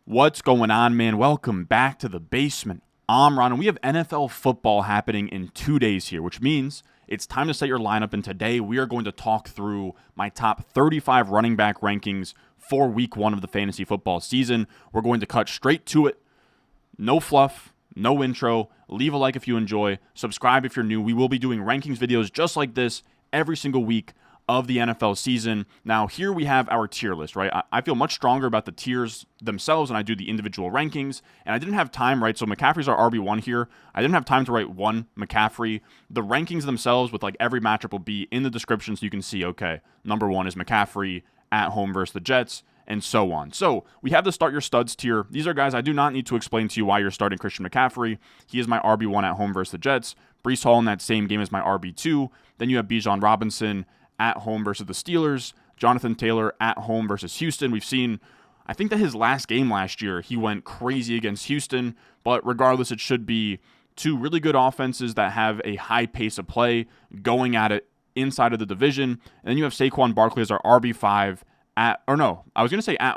What's going on, man? Welcome back to the basement. I'm Ron, and we have NFL football happening in 2 days here, which means it's time to set your lineup. And today we are going to talk through my top 35 running back rankings for week 1 of the fantasy football season. We're going to cut straight to it. No fluff, no intro. Leave a like if you enjoy. Subscribe if you're new. We will be doing rankings videos just like this every single week of the NFL season. Now, here we have our tier list, right? I feel much stronger about the tiers themselves when I do the individual rankings, and I didn't have time, right? So McCaffrey's our RB1 here. I didn't have time to write one McCaffrey. The rankings themselves with like every matchup will be in the description so you can see, okay, number 1 is McCaffrey at home versus the Jets, and so on. So we have the start your studs tier. These are guys I do not need to explain to you why you're starting Christian McCaffrey. He is my RB1 at home versus the Jets. Breece Hall in that same game is my RB2. Then you have Bijan Robinson at home versus the Steelers. Jonathan Taylor at home versus Houston. We've seen, I think that his last game last year, he went crazy against Houston, but regardless, it should be two really good offenses that have a high pace of play going at it inside of the division. And then you have Saquon Barkley as our RB5 at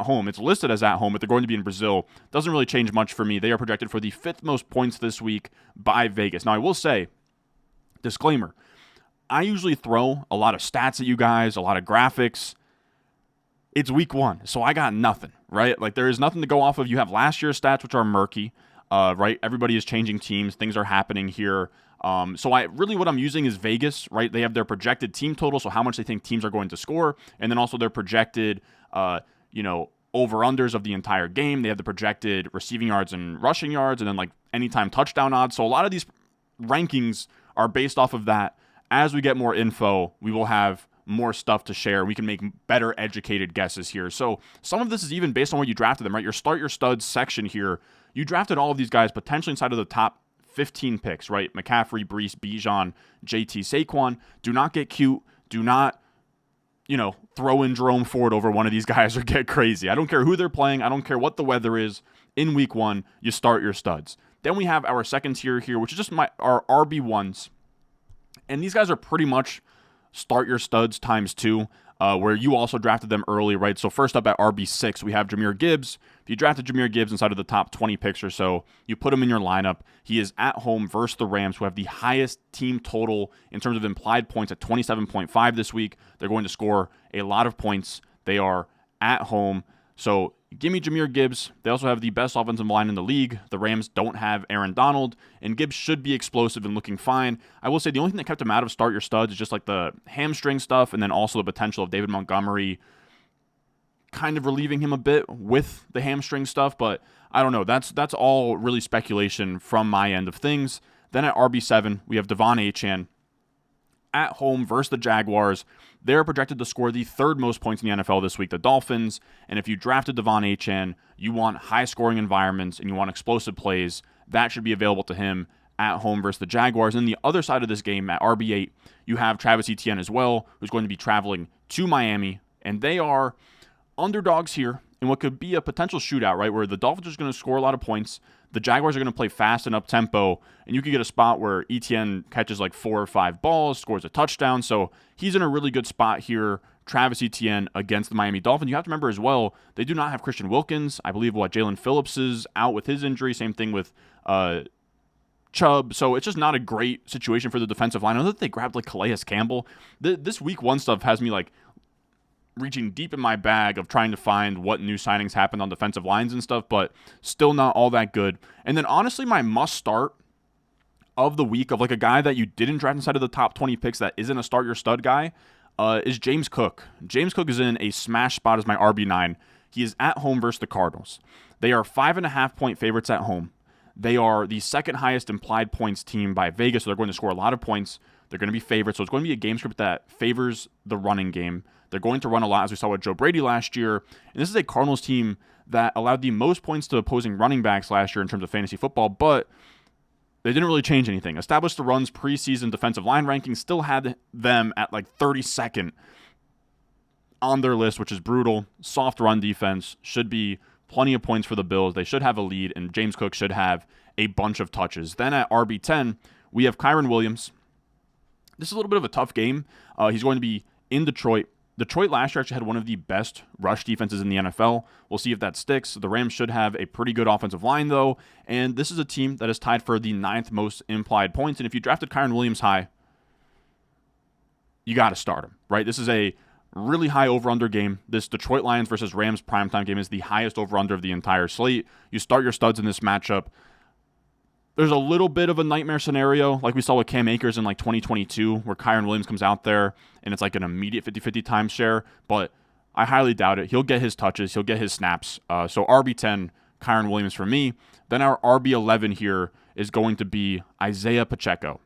home. It's listed as at home, but they're going to be in Brazil. Doesn't really change much for me. They are projected for the 5th most points this week by Vegas. Now, I will say, disclaimer, I usually throw a lot of stats at you guys, a lot of graphics. It's week 1, so I got nothing, right? Like, there is nothing to go off of. You have last year's stats, which are murky, right? Everybody is changing teams. Things are happening here. So what I'm using is Vegas, right? They have their projected team total, so how much they think teams are going to score, and then also their projected, over-unders of the entire game. They have the projected receiving yards and rushing yards, and then like anytime touchdown odds. So a lot of these rankings are based off of that. As we get more info, we will have more stuff to share. We can make better educated guesses here. So some of this is even based on where you drafted them, right? Your start your studs section here, you drafted all of these guys potentially inside of the top 15 picks, right? McCaffrey, Breece, Bijan, JT, Saquon. Do not get cute. Do not, throw in Jerome Ford over one of these guys or get crazy. I don't care who they're playing. I don't care what the weather is. In week 1, you start your studs. Then we have our second tier here, which is just our RB1s. And these guys are pretty much start your studs times 2, where you also drafted them early, right? So first up at RB6, we have Jahmyr Gibbs. If you drafted Jahmyr Gibbs inside of the top 20 picks or so, you put him in your lineup. He is at home versus the Rams, who have the highest team total in terms of implied points at 27.5 this week. They're going to score a lot of points. They are at home. So give me Jahmyr Gibbs. They also have the best offensive line in the league. The Rams don't have Aaron Donald, and Gibbs should be explosive and looking fine. I will say the only thing that kept him out of start your studs is just like the hamstring stuff, and then also the potential of David Montgomery kind of relieving him a bit with the hamstring stuff, but I don't know. That's all really speculation from my end of things. Then at RB7, we have De'Von Achane at home versus the Jaguars. They're projected to score the 3rd most points in the NFL this week, the Dolphins. And if you drafted De'Von Achane, you want high-scoring environments and you want explosive plays. That should be available to him at home versus the Jaguars. And the other side of this game, at RB8, you have Travis Etienne as well, who's going to be traveling to Miami. And they are underdogs here in what could be a potential shootout, right, where the Dolphins are going to score a lot of points. The Jaguars are going to play fast and up-tempo, and you could get a spot where Etienne catches like 4 or 5 balls, scores a touchdown, so he's in a really good spot here, Travis Etienne against the Miami Dolphins. You have to remember as well, they do not have Christian Wilkins. I believe Jalen Phillips is out with his injury, same thing with Chubb, so it's just not a great situation for the defensive line. I know that they grabbed like Calais Campbell. This week 1 stuff has me like reaching deep in my bag of trying to find what new signings happened on defensive lines and stuff, but still not all that good. And then honestly, my must start of the week of like a guy that you didn't draft inside of the top 20 picks that isn't a start your stud guy is James Cook. James Cook is in a smash spot as my RB9. He is at home versus the Cardinals. They are 5.5 point favorites at home. They are the 2nd highest implied points team by Vegas, so they're going to score a lot of points. They're going to be favorites, so it's going to be a game script that favors the running game. They're going to run a lot, as we saw with Joe Brady last year. And this is a Cardinals team that allowed the most points to opposing running backs last year in terms of fantasy football, but they didn't really change anything. Established the Run's preseason defensive line ranking, still had them at like 32nd on their list, which is brutal. Soft run defense, should be plenty of points for the Bills. They should have a lead, and James Cook should have a bunch of touches. Then at RB10, we have Kyren Williams. This is a little bit of a tough game. He's going to be in Detroit Detroit last year actually had one of the best rush defenses in the NFL. We'll see if that sticks. The Rams should have a pretty good offensive line, though, and this is a team that is tied for the 9th most implied points. And if you drafted Kyren Williams high, you got to start him, right? This is a really high over-under game. This Detroit Lions versus Rams primetime game is the highest over-under of the entire slate. You start your studs in this matchup. There's a little bit of a nightmare scenario like we saw with Cam Akers in like 2022 where Kyren Williams comes out there and it's like an immediate 50-50 timeshare, but I highly doubt it. He'll get his touches. He'll get his snaps. So RB10, Kyren Williams for me. Then our RB11 here is going to be Isiah Pacheco.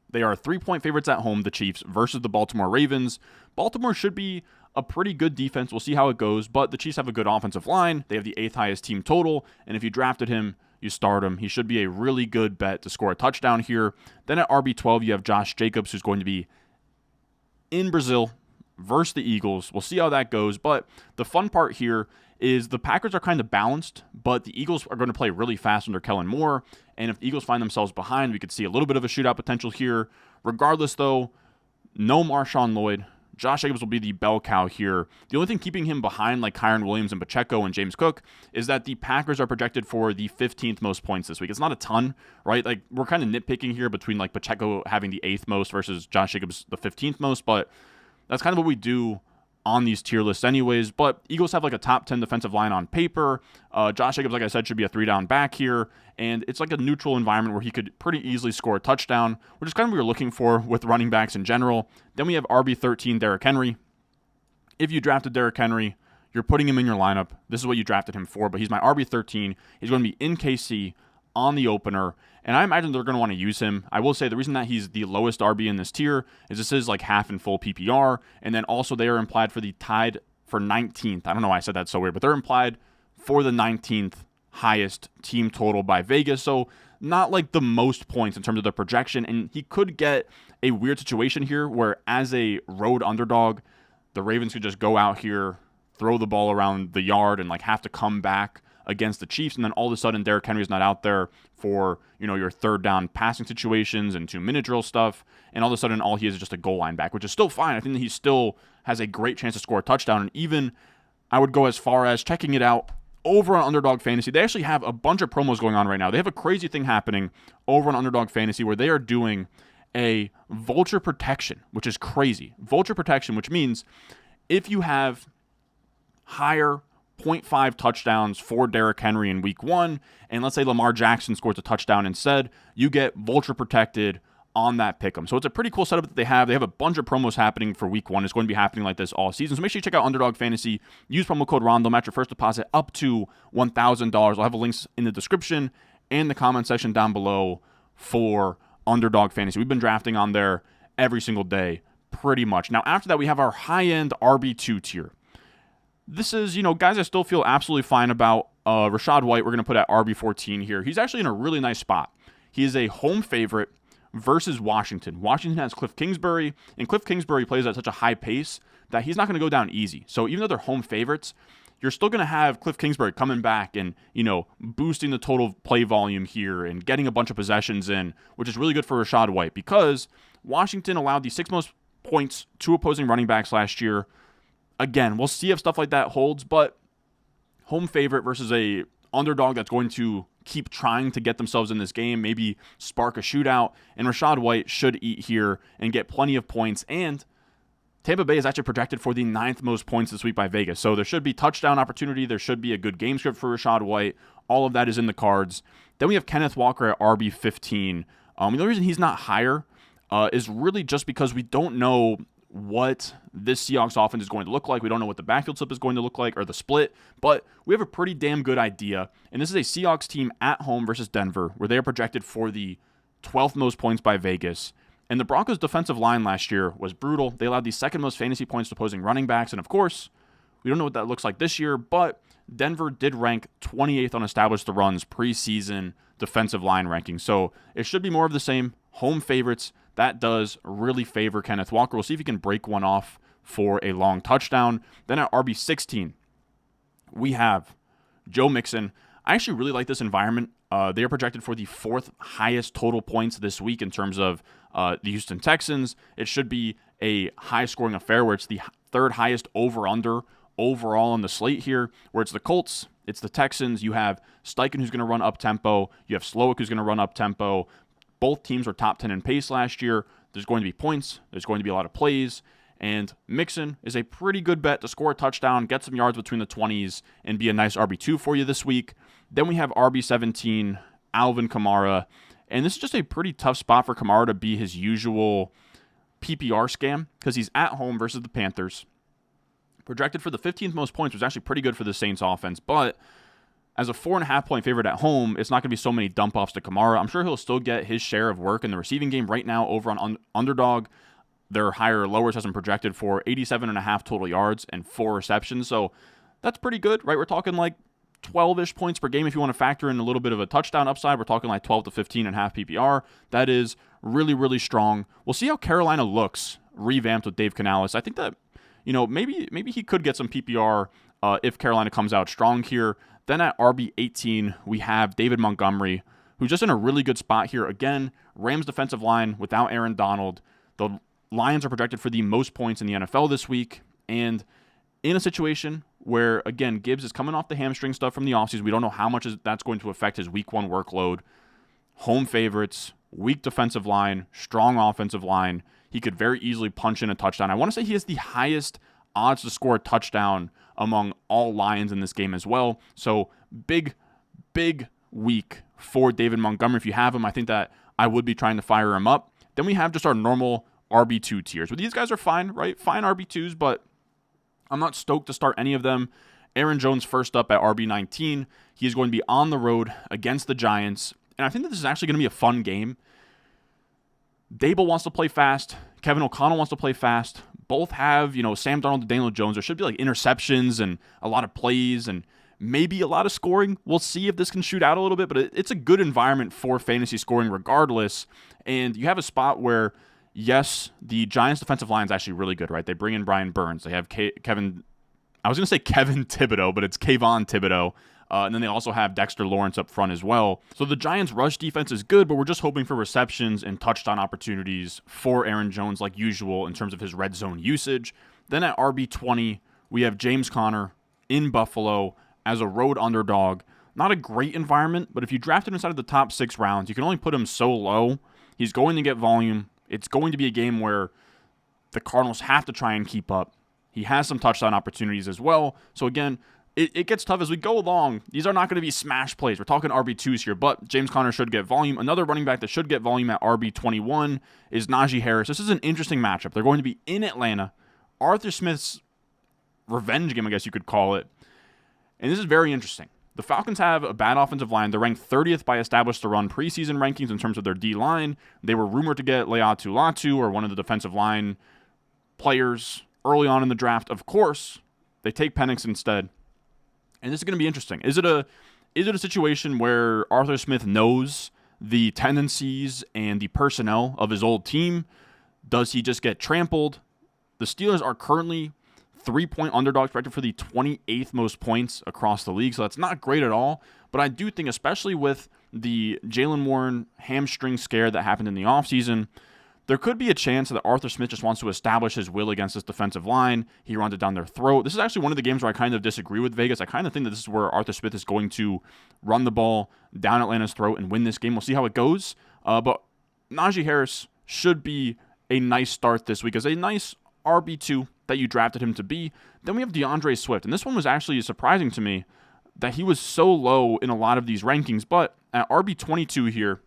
They are 3-point favorites at home, the Chiefs, versus the Baltimore Ravens. Baltimore should be a pretty good defense. We'll see how it goes, but the Chiefs have a good offensive line. They have the 8th highest team total, and if you drafted him, you start him. He should be a really good bet to score a touchdown here. Then at RB12, you have Josh Jacobs, who's going to be in Brazil versus the Eagles. We'll see how that goes, but the fun part here is the Packers are kind of balanced, but the Eagles are going to play really fast under Kellen Moore, and if the Eagles find themselves behind, we could see a little bit of a shootout potential here. Regardless, though, no Marshawn Lloyd. Josh Jacobs will be the bell cow here. The only thing keeping him behind like Kyren Williams and Pacheco and James Cook is that the Packers are projected for the 15th most points this week. It's not a ton, right? Like we're kind of nitpicking here between like Pacheco having the 8th most versus Josh Jacobs the 15th most, but that's kind of what we do on these tier lists anyways. But Eagles have like a top 10 defensive line on paper. Josh Jacobs, like I said, should be a 3-down back here, and it's like a neutral environment where he could pretty easily score a touchdown, which is kind of what we're looking for with running backs in general. Then we have RB13, Derrick Henry. If you drafted Derrick Henry, you're putting him in your lineup. This is what you drafted him for, but he's my RB13. He's going to be in KC on the opener, and I imagine they're going to want to use him. I will say the reason that he's the lowest RB in this tier is this is like half and full PPR, and then also they are implied for the tied for 19th. I don't know why I said that so weird, but they're implied for the 19th highest team total by Vegas, so not like the most points in terms of the projection, and he could get a weird situation here where as a road underdog, the Ravens could just go out here, throw the ball around the yard, and like have to come back against the Chiefs, and then all of a sudden Derrick Henry's not out there for, you know, your 3rd down passing situations and 2-minute drill stuff, and all of a sudden all he is just a goal line back, which is still fine. I think that he still has a great chance to score a touchdown, and even I would go as far as checking it out over on Underdog Fantasy. They actually have a bunch of promos going on right now. They have a crazy thing happening over on Underdog Fantasy where they are doing a vulture protection, which is crazy. Vulture protection, which means if you have higher 0.5 touchdowns for Derrick Henry in week 1, and let's say Lamar Jackson scores a touchdown instead, you get vulture protected on that pick'em. So it's a pretty cool setup that they have. They have a bunch of promos happening for week 1. It's going to be happening like this all season. So make sure you check out Underdog Fantasy. Use promo code Rondo. Match your first deposit up to $1,000. I'll have links in the description and the comment section down below for Underdog Fantasy. We've been drafting on there every single day, pretty much. Now, after that, we have our high-end RB2 tier. This is, you know, guys I still feel absolutely fine about. Rachaad White, we're going to put at RB14 here. He's actually in a really nice spot. He is a home favorite versus Washington. Washington has Cliff Kingsbury, and Cliff Kingsbury plays at such a high pace that he's not going to go down easy. So even though they're home favorites, you're still going to have Cliff Kingsbury coming back and, you know, boosting the total play volume here and getting a bunch of possessions in, which is really good for Rachaad White because Washington allowed the 6th most points to opposing running backs last year. Again, we'll see if stuff like that holds, but home favorite versus a underdog that's going to keep trying to get themselves in this game, maybe spark a shootout, and Rachaad White should eat here and get plenty of points, and Tampa Bay is actually projected for the 9th most points this week by Vegas, so there should be touchdown opportunity, there should be a good game script for Rachaad White, all of that is in the cards. Then we have Kenneth Walker at RB15. The only reason he's not higher is really just because we don't know what this Seahawks offense is going to look like. We don't know what the backfield split is going to look like, or the split, but we have a pretty damn good idea. And this is a Seahawks team at home versus Denver, where they are projected for the 12th most points by Vegas. And the Broncos' defensive line last year was brutal. They allowed the 2nd most fantasy points to opposing running backs. And of course, we don't know what that looks like this year, but Denver did rank 28th on established the runs preseason defensive line ranking. So it should be more of the same. Home favorites. That does really favor Kenneth Walker. We'll see if he can break one off for a long touchdown. Then at RB16, we have Joe Mixon. I actually really like this environment. They are projected for the 4th highest total points this week in terms of the Houston Texans. It should be a high-scoring affair where it's the third highest over-under overall on the slate here, where it's the Colts, it's the Texans. You have Steichen, who's going to run up-tempo. You have Slowick, who's going to run up-tempo. Both teams were top 10 in pace last year. There's going to be points. There's going to be a lot of plays. And Mixon is a pretty good bet to score a touchdown, get some yards between the 20s, and be a nice RB2 for you this week. Then we have RB17, Alvin Kamara. And this is just a pretty tough spot for Kamara to be his usual PPR scam because he's at home versus the Panthers. Projected for the 15th most points, was actually pretty good for the Saints offense, but as a 4.5-point favorite at home, it's not going to be so many dump-offs to Kamara. I'm sure he'll still get his share of work in the receiving game. Right now, over on Underdog, their higher lowers has him projected for 87.5 total yards and 4 receptions, so that's pretty good, right? We're talking like 12-ish points per game if you want to factor in a little bit of a touchdown upside. We're talking like 12 to 15.5 PPR. That is really, really strong. We'll see how Carolina looks revamped with Dave Canales. I think that, maybe he could get some PPR if Carolina comes out strong here. Then at RB18, we have David Montgomery, who's just in a really good spot here. Again, Rams defensive line without Aaron Donald. The Lions are projected for the most points in the NFL this week. And in a situation where, again, Gibbs is coming off the hamstring stuff from the offseason, we don't know how much that's going to affect his week 1 workload. Home favorites, weak defensive line, strong offensive line. He could very easily punch in a touchdown. I want to say he has the highest odds to score a touchdown among all Lions in this game as well. So big week for David Montgomery. If you have him, I think that I would be trying to fire him up. Then we have just our normal RB2 tiers. But these guys are fine, right? Fine RB2s, but I'm not stoked to start any of them. Aaron Jones first up at RB19. He is going to be on the road against the Giants. And I think that this is actually going to be a fun game. Dable wants to play fast. Kevin O'Connell wants to play fast. Both have, Sam Darnold and Daniel Jones. There should be like interceptions and a lot of plays and maybe a lot of scoring. We'll see if this can shoot out a little bit, but it's a good environment for fantasy scoring regardless. And you have a spot where, yes, the Giants defensive line is actually really good, right? They bring in Brian Burns. They have Kevin Thibodeau, but it's Kayvon Thibodeau. And then they also have Dexter Lawrence up front as well. So the Giants' rush defense is good, but we're just hoping for receptions and touchdown opportunities for Aaron Jones like usual in terms of his red zone usage. Then at RB20, we have James Conner in Buffalo as a road underdog. Not a great environment, but if you draft him inside of the top 6 rounds, you can only put him so low. He's going to get volume. It's going to be a game where the Cardinals have to try and keep up. He has some touchdown opportunities as well. So again, it gets tough as we go along. These are not going to be smash plays. We're talking RB2s here, but James Conner should get volume. Another running back that should get volume at RB21 is Najee Harris. This is an interesting matchup. They're going to be in Atlanta. Arthur Smith's revenge game, I guess you could call it. And this is very interesting. The Falcons have a bad offensive line. They're ranked 30th by established to run preseason rankings in terms of their D-line. They were rumored to get Leatu Latu or one of the defensive line players early on in the draft. Of course, they take Penix instead. And this is going to be interesting. Is it a situation where Arthur Smith knows the tendencies and the personnel of his old team? Does he just get trampled? The Steelers are currently 3-point underdogs projected for the 28th most points across the league, so that's not great at all. But I do think, especially with the Jaylen Warren hamstring scare that happened in the offseason, there could be a chance that Arthur Smith just wants to establish his will against this defensive line. He runs it down their throat. This is actually one of the games where I kind of disagree with Vegas. I kind of think that this is where Arthur Smith is going to run the ball down Atlanta's throat and win this game. We'll see how it goes. But Najee Harris should be a nice start this week as a nice RB2 that you drafted him to be. Then we have DeAndre Swift. And this one was actually surprising to me that he was so low in a lot of these rankings. But at RB22 here,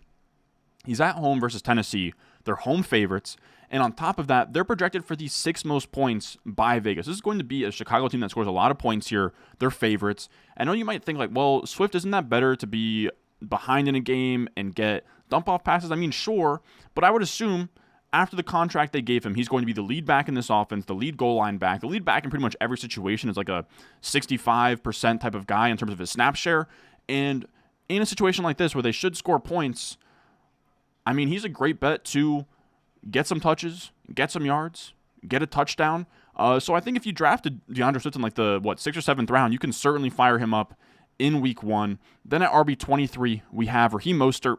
he's at home versus Tennessee. They're home favorites. And on top of that, they're projected for the 6th most points by Vegas. This is going to be a Chicago team that scores a lot of points here. They're favorites. I know you might think like, well, Swift, isn't that better to be behind in a game and get dump-off passes? I mean, sure. But I would assume after the contract they gave him, he's going to be the lead back in this offense, the lead goal line back, the lead back in pretty much every situation. Is like a 65% type of guy in terms of his snap share. And in a situation like this where they should score points, I mean, he's a great bet to get some touches, get some yards, get a touchdown. So I think if you drafted DeAndre Swift in like the, 6th or 7th round, you can certainly fire him up in week 1. Then at RB23, we have Raheem Mostert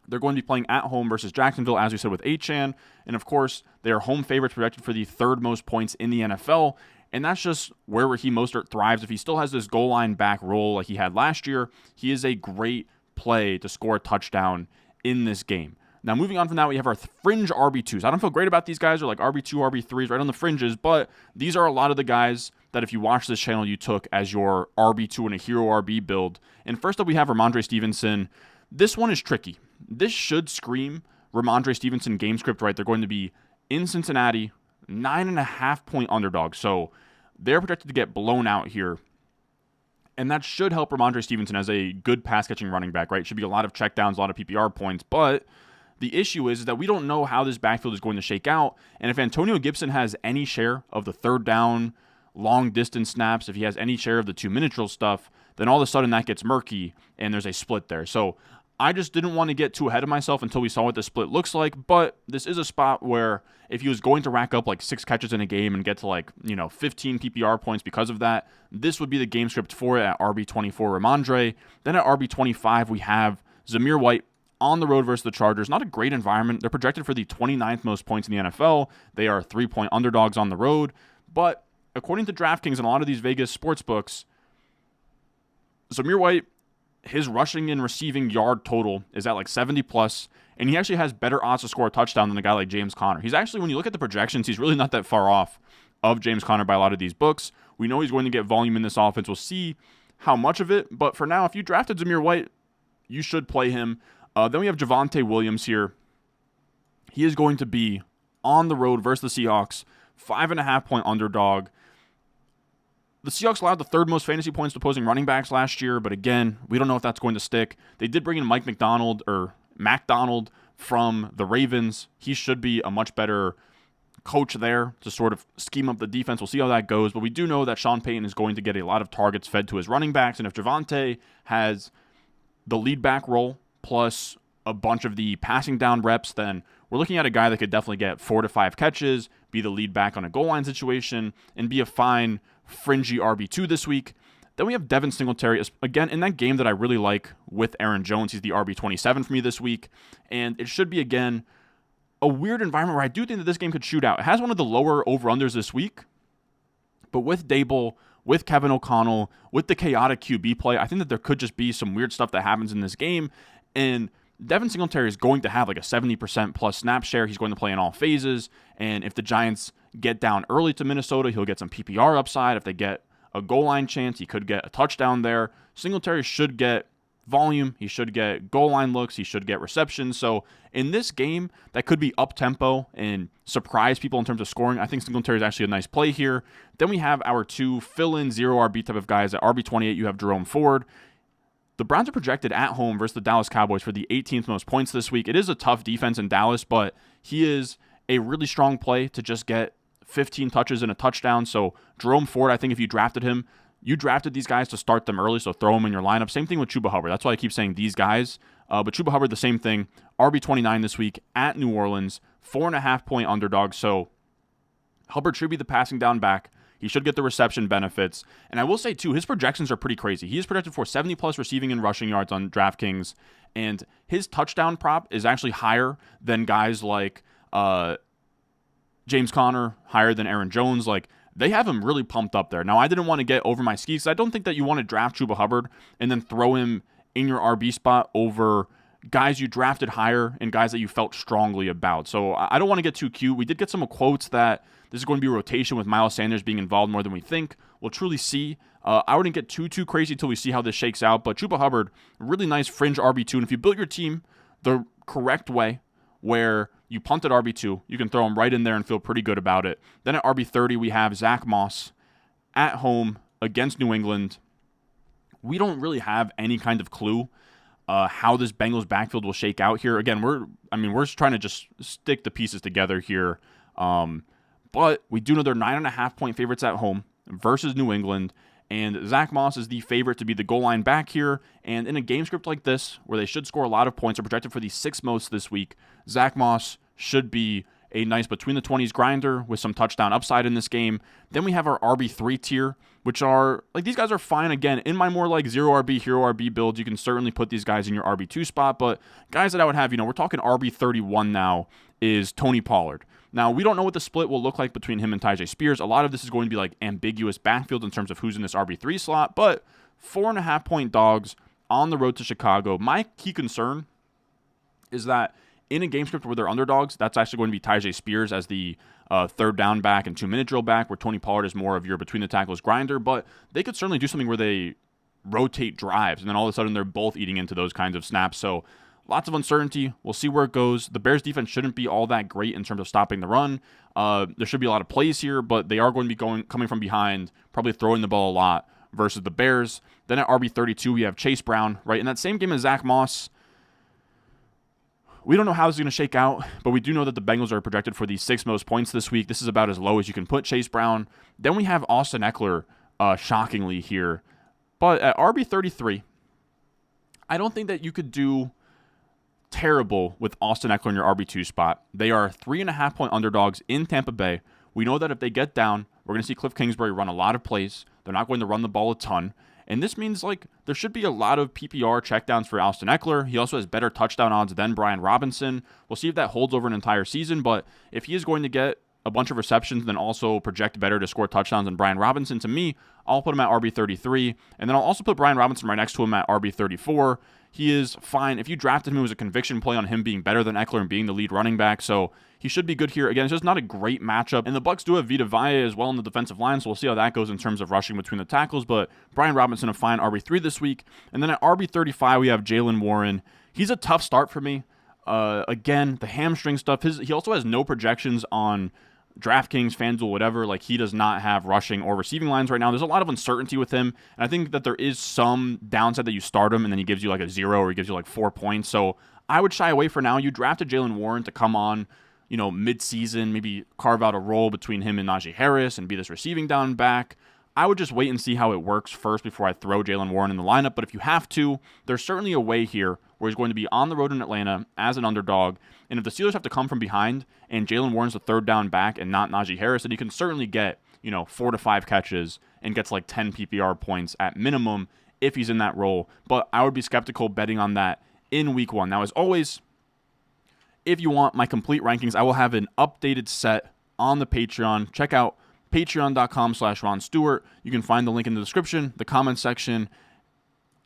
They're going to be playing at home versus Jacksonville, as we said, with Achane. And of course, they are home favorites projected for the third most points in the NFL. And that's just where Raheem Mostert thrives. If he still has this goal line back role like he had last year, he is a great play to score a touchdown in this game. Now, moving on from that, we have our fringe RB2s. I don't feel great about these guys. They're like RB2, RB3s, right on the fringes, but these are a lot of the guys that if you watch this channel, you took as your RB2 in a hero RB build. And first up, we have Rhamondre Stevenson. This one is tricky. This should scream Rhamondre Stevenson game script, right? They're going to be in Cincinnati, 9.5-point underdog. So they're projected to get blown out here. And that should help Rhamondre Stevenson as a good pass-catching running back, right? Should be a lot of checkdowns, a lot of PPR points. But the issue is that we don't know how this backfield is going to shake out. And if Antonio Gibson has any share of the third down, long-distance snaps, if he has any share of the two-minute drill stuff, then all of a sudden that gets murky and there's a split there. So I just didn't want to get too ahead of myself until we saw what the split looks like, but this is a spot where if he was going to rack up like 6 catches in a game and get to 15 PPR points because of that, this would be the game script for it at RB24 Rhamondre. Then at RB25, we have Zamir White on the road versus the Chargers. Not a great environment. They're projected for the 29th most points in the NFL. They are 3-point underdogs on the road, but according to DraftKings and a lot of these Vegas sports books, Zamir White, his rushing and receiving yard total is at 70+, and he actually has better odds to score a touchdown than a guy like James Conner. He's actually, when you look at the projections, he's really not that far off of James Conner by a lot of these books. We know he's going to get volume in this offense. We'll see how much of it, but for now, if you drafted Zamir White, you should play him. Then we have Javonte Williams here. He is going to be on the road versus the Seahawks, 5.5-point underdog. The Seahawks allowed the third most fantasy points to opposing running backs last year, but again, we don't know if that's going to stick. They did bring in Mike McDonald from the Ravens. He should be a much better coach there to sort of scheme up the defense. We'll see how that goes, but we do know that Sean Payton is going to get a lot of targets fed to his running backs, and if Javonte has the lead back role plus a bunch of the passing down reps, then we're looking at a guy that could definitely get 4 to 5 catches, be the lead back on a goal line situation, and be a fine fringy RB2 this week. Then we have Devin Singletary, again, in that game that I really like with Aaron Jones. He's the RB27 for me this week, and it should be, again, a weird environment where I do think that this game could shoot out. It has one of the lower over-unders this week, but with Dable, with Kevin O'Connell, with the chaotic QB play, I think that there could just be some weird stuff that happens in this game, and Devin Singletary is going to have a 70% plus snap share. He's going to play in all phases, and if the Giants get down early to Minnesota, he'll get some PPR upside. If they get a goal line chance, he could get a touchdown there. Singletary should get volume. He should get goal line looks. He should get receptions. So in this game, that could be up-tempo and surprise people in terms of scoring. I think Singletary is actually a nice play here. Then we have our two fill-in 0-RB type of guys. At RB28, you have Jerome Ford. The Browns are projected at home versus the Dallas Cowboys for the 18th most points this week. It is a tough defense in Dallas, but he is a really strong play to just get 15 touches and a touchdown. So Jerome Ford, I think if you drafted him, you drafted these guys to start them early, so throw them in your lineup. Same thing with Chuba Hubbard. That's why I keep saying these guys. But Chuba Hubbard, the same thing. RB29 this week at New Orleans, 4.5-point underdog. So Hubbard should be the passing down back. He should get the reception benefits. And I will say, too, his projections are pretty crazy. He is projected for 70-plus receiving and rushing yards on DraftKings, and his touchdown prop is actually higher than guys like James Conner, higher than Aaron Jones. They have him really pumped up there. Now, I didn't want to get over my skis. I don't think that you want to draft Chuba Hubbard and then throw him in your RB spot over guys you drafted higher and guys that you felt strongly about. So I don't want to get too cute. We did get some quotes that this is going to be a rotation with Miles Sanders being involved more than we think. We'll truly see. I wouldn't get too crazy until we see how this shakes out. But Chuba Hubbard, really nice fringe RB2. And if you build your team the correct way, where you punted RB2, you can throw him right in there and feel pretty good about it. Then at RB30, we have Zack Moss at home against New England. We don't really have any kind of clue how this Bengals backfield will shake out here. Again, we're trying to just stick the pieces together here. But we do know they're 9.5-point favorites at home versus New England. And Zack Moss is the favorite to be the goal line back here. And in a game script like this, where they should score a lot of points, are projected for the 6th most this week, Zack Moss should be a nice between the 20s grinder with some touchdown upside in this game. Then we have our RB3 tier, which are, like, these guys are fine. Again, in my more like 0RB, hero RB builds, you can certainly put these guys in your RB2 spot, but guys that I would have, we're talking RB31 now is Tony Pollard. Now, we don't know what the split will look like between him and Tyjae Spears. A lot of this is going to be like ambiguous backfield in terms of who's in this RB3 slot, but 4.5-point dogs on the road to Chicago. My key concern is that in a game script where they're underdogs, that's actually going to be Tyjae Spears as the third down back and 2-minute drill back, where Tony Pollard is more of your between the tackles grinder. But they could certainly do something where they rotate drives, and then all of a sudden they're both eating into those kinds of snaps. So lots of uncertainty. We'll see where it goes. The Bears defense shouldn't be all that great in terms of stopping the run. There should be a lot of plays here, but they are going to be coming from behind, probably throwing the ball a lot versus the Bears. Then at RB32, we have Chase Brown, right? In that same game as Zack Moss, we don't know how this is going to shake out, but we do know that the Bengals are projected for the 6th most points this week. This is about as low as you can put Chase Brown. Then we have Austin Ekeler, shockingly here. But at RB33, I don't think that you could do terrible with Austin Ekeler in your RB2 spot. They are 3.5-point underdogs in Tampa Bay. We know that if they get down, we're going to see Cliff Kingsbury run a lot of plays. They're not going to run the ball a ton. And this means, like, there should be a lot of PPR checkdowns for Austin Ekeler. He also has better touchdown odds than Brian Robinson. We'll see if that holds over an entire season, but if he is going to get a bunch of receptions, then also project better to score touchdowns than Brian Robinson, to me, I'll put him at RB33, and then I'll also put Brian Robinson right next to him at RB34. He is fine. If you drafted him, it was a conviction play on him being better than Ekeler and being the lead running back, so he should be good here. Again, it's just not a great matchup, and the Bucs do have Vita Vea as well in the defensive line, so we'll see how that goes in terms of rushing between the tackles, but Brian Robinson a fine RB3 this week. And then at RB35, we have Jaylen Warren. He's a tough start for me. Again, the hamstring stuff. He also has no projections on DraftKings, FanDuel, whatever. Like, he does not have rushing or receiving lines right now. There's a lot of uncertainty with him, and I think that there is some downside that you start him and then he gives you like a 0 or he gives you like 4 points. So I would shy away for now. You drafted Jaylen Warren to come on, mid-season, maybe carve out a role between him and Najee Harris and be this receiving down back. I would just wait and see how it works first before I throw Jaylen Warren in the lineup. But if you have to, there's certainly a way here where he's going to be on the road in Atlanta as an underdog. And if the Steelers have to come from behind and Jaylen Warren's the third down back and not Najee Harris, then he can certainly get, 4 to 5 catches and gets like 10 PPR points at minimum if he's in that role. But I would be skeptical betting on that in week 1. Now, as always, if you want my complete rankings, I will have an updated set on the Patreon. Check out patreon.com/Ron Stewart. You can find the link in the description, the comment section.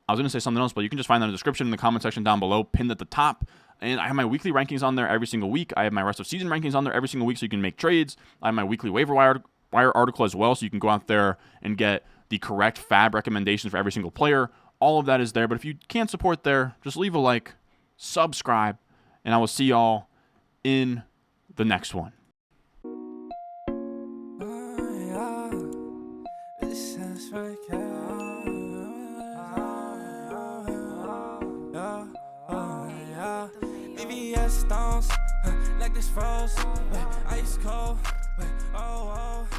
I was going to say something else, but you can just find that in the description, in the comment section down below, pinned at the top. And I have my weekly rankings on there every single week. I have my rest of season rankings on there every single week so you can make trades. I have my weekly waiver wire article as well, so you can go out there and get the correct fab recommendations for every single player. All of that is there. But if you can't support there, just leave a like, subscribe, and I will see y'all in the next one. Stones, like this froze, ice cold, oh, oh.